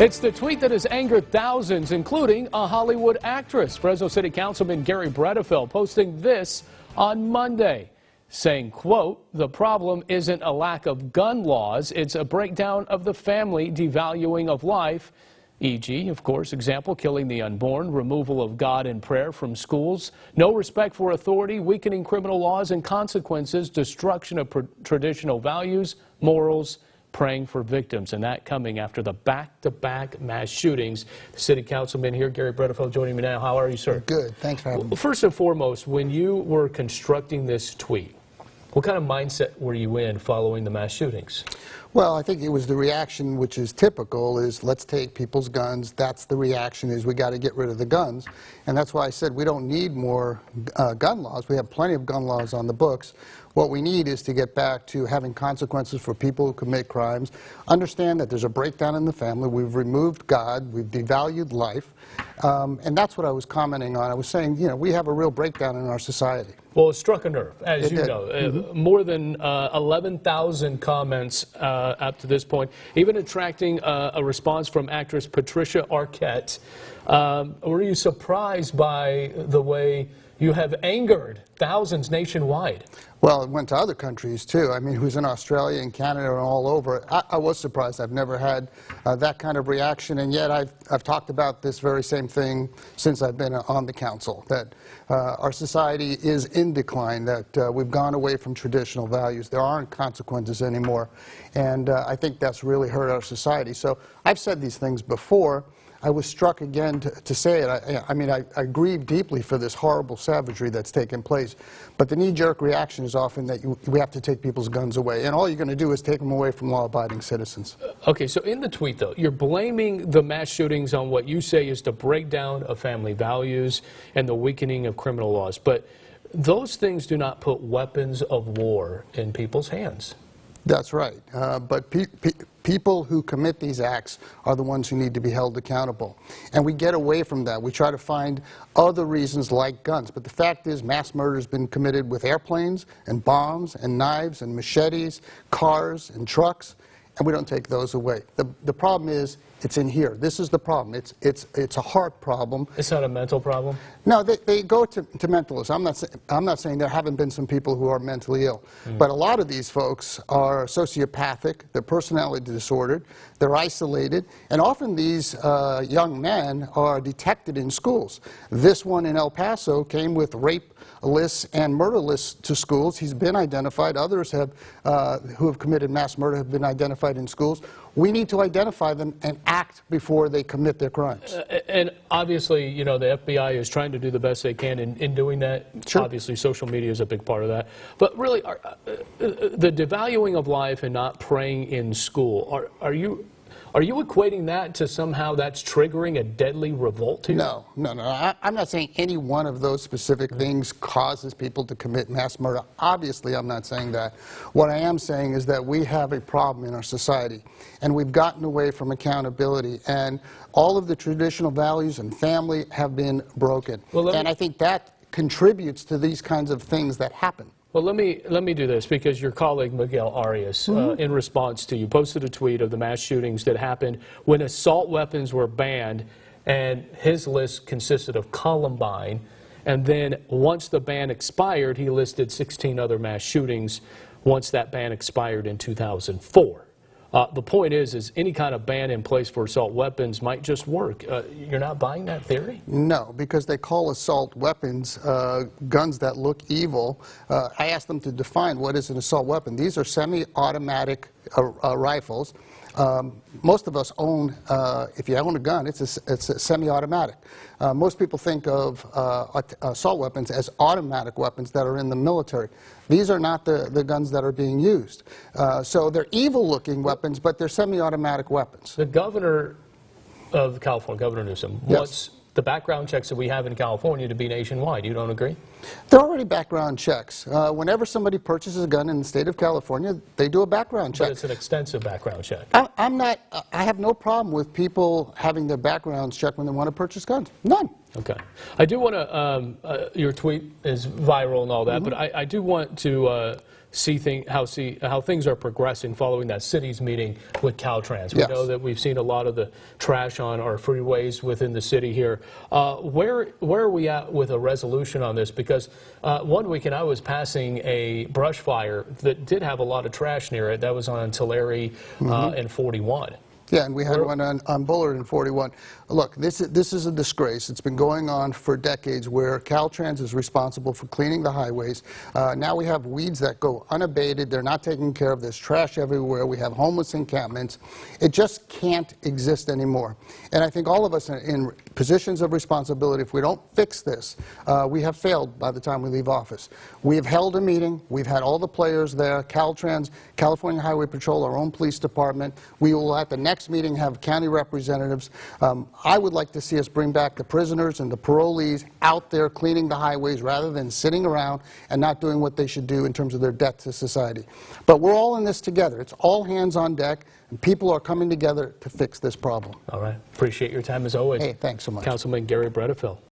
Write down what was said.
It's the tweet that has angered thousands, including a Hollywood actress. Fresno City Councilman Garry Bredefeld posting this on Monday, saying, quote, "The problem isn't a lack of gun laws, it's a breakdown of the family, devaluing of life, e.g., of course, example, killing the unborn, removal of God and prayer from schools, no respect for authority, weakening criminal laws and consequences, destruction of traditional values, morals, praying for victims," and that coming after the back-to-back mass shootings. The City Councilman here, Garry Bredefeld, joining me now. How are you, sir? Good. Thanks for having me. First and foremost, when you were constructing this tweet, what kind of mindset were you in following the mass shootings? Well, I think it was the reaction, which is typical, is let's take people's guns. That's the reaction, is we got to get rid of the guns. And that's why I said we don't need more gun laws. We have plenty of gun laws on the books. What we need is to get back to having consequences for people who commit crimes. Understand that there's a breakdown in the family. We've removed God. We've devalued life. And that's what I was commenting on. I was saying, you know, we have a real breakdown in our society. Well, it struck a nerve, as It you did. know. More than 11,000 comments up to this point, even attracting a response from actress Patricia Arquette. Were you surprised by the way you have angered thousands nationwide? Well, it went to other countries, too. I mean, it was in Australia and Canada and all over. I was surprised. I've never had that kind of reaction, and yet I've talked about this very same thing since I've been on the council, that our society is in decline, that we've gone away from traditional values. There aren't consequences anymore, and I think that's really hurt our society. So I've said these things before. I was struck again to say it. I mean, I grieve deeply for this horrible savagery that's taken place, but the knee-jerk reaction is often that we have to take people's guns away, and all you're going to do is take them away from law-abiding citizens. Okay, so in the tweet, though, you're blaming the mass shootings on what you say is the breakdown of family values and the weakening of criminal laws, but those things do not put weapons of war in people's hands. That's right. But people who commit these acts are the ones who need to be held accountable. And we get away from that. We try to find other reasons like guns. But the fact is, mass murder has been committed with airplanes and bombs and knives and machetes, cars and trucks, and we don't take those away. The problem is, it's in here. This is the problem. It's a heart problem. It's not a mental problem? No, they go to mentalists. I'm not saying there haven't been some people who are mentally ill, but a lot of these folks are sociopathic, they're personality disordered, they're isolated, and often these young men are detected in schools. This one in El Paso came with rape lists and murder lists to schools. He's been identified. Others have, who have committed mass murder have been identified in schools. We need to identify them and act before they commit their crimes. And obviously, you know, the FBI is trying to do the best they can in doing that. Sure. Obviously, social media is a big part of that. But really, the devaluing of life and not praying in school, are you equating that to somehow that's triggering a deadly revolt here? No. I'm not saying any one of those specific things causes people to commit mass murder. Obviously, I'm not saying that. What I am saying is that we have a problem in our society, and we've gotten away from accountability, and all of the traditional values and family have been broken. And I think that contributes to these kinds of things that happen. Well, let me do this, because your colleague Miguel Arias, in response to you, posted a tweet of the mass shootings that happened when assault weapons were banned, and his list consisted of Columbine, and then once the ban expired, he listed 16 other mass shootings once that ban expired in 2004. The point is any kind of ban in place for assault weapons might just work. You're not buying that theory? No, because they call assault weapons guns that look evil. I asked them to define what is an assault weapon. These are semi-automatic rifles. Most of us own, if you own a gun, it's a semi-automatic. Most people think of assault weapons as automatic weapons that are in the military. These are not the guns that are being used. So they're evil-looking weapons, but they're semi-automatic weapons. The governor of California, Governor Newsom, wants the background checks that we have in California to be nationwide. You don't agree? There are already background checks. Whenever somebody purchases a gun in the state of California, they do a background check. But it's an extensive background check. I have no problem with people having their backgrounds checked when they want to purchase guns. None. Okay. I do want to, your tweet is viral and all that, but I do want to see how things are progressing following that city's meeting with Caltrans. We Yes. know that we've seen a lot of the trash on our freeways within the city here. Where are we at with a resolution on this? Because one weekend I was passing a brush fire that did have a lot of trash near it. That was on Tulare and 41. Yeah, and we had one on Bullard in 41. Look, this is a disgrace. It's been going on for decades where Caltrans is responsible for cleaning the highways. Now we have weeds that go unabated. They're not taken care of. There's trash everywhere. We have homeless encampments. It just can't exist anymore. And I think all of us in positions of responsibility, if we don't fix this, we have failed by the time we leave office. We have held a meeting. We've had all the players there, Caltrans, California Highway Patrol, our own police department. We will at the next meeting have county representatives. I would like to see us bring back the prisoners and the parolees out there cleaning the highways rather than sitting around and not doing what they should do in terms of their debt to society. But we're all in this together. It's all hands on deck, and people are coming together to fix this problem. All right. Appreciate your time as always. Hey, thanks so much. Councilman Garry Bredefeld.